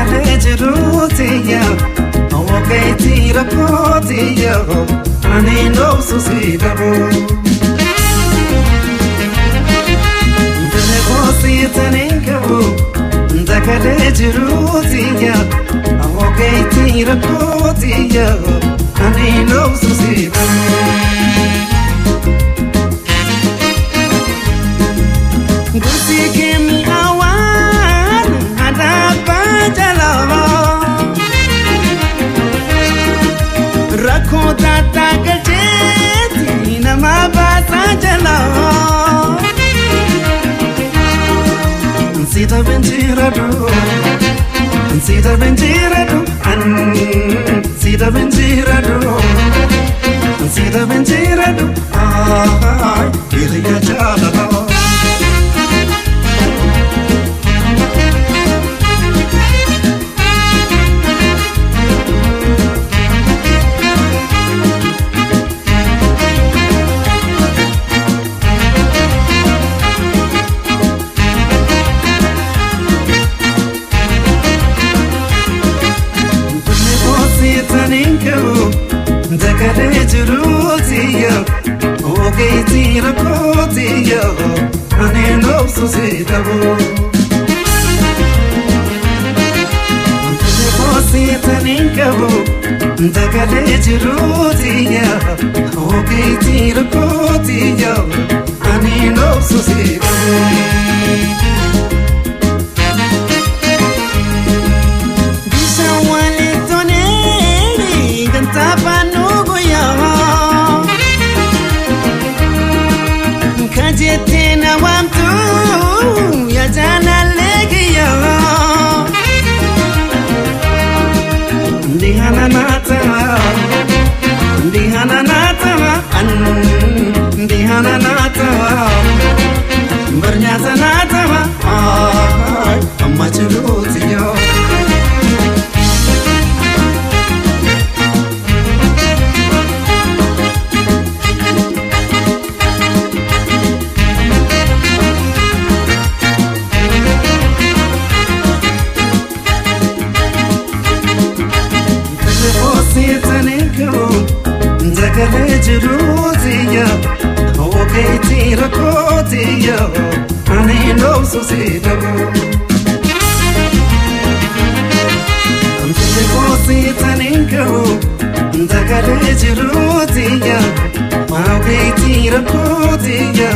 Zakarejirutia, awakaiti rapotia, ani no susidabo. Televosi taninkabu, Zakarejirutia, awakaiti rapotia, ani no susidabo. Gusi kimi awan hadapa jalava rakho tata gajeti nama basa jalava sita benjiradu sita benjiradu sita benjiradu sita benjiradu ah iriya jalava Zakarejirutia, awakaiti rapotia, ani no susidabo. Televosi taninkabu, Zakarejirutia, awakaiti rapotia, ani no susidabo. Kajetina wamtu ya jana legiya Dihana nata Dihana nata Dihana nata Bernyata nata Amma churutiyo Zakarejirutia, awakaiti rapotia, ani no susidabo. Televosi taninkabu, Zakarejirutia, awakaiti rapotia,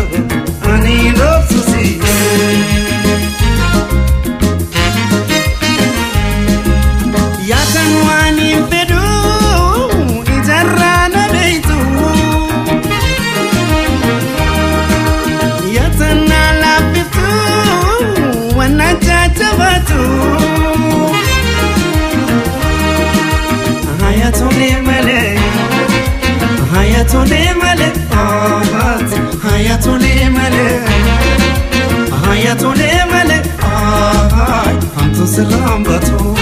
ani no susidabo. Yatanwani pedu ijarana beitu Yatana lapitu wanajajabatu Hayatone male Hayatone male Hayatone male Hayatone male Antu salam batu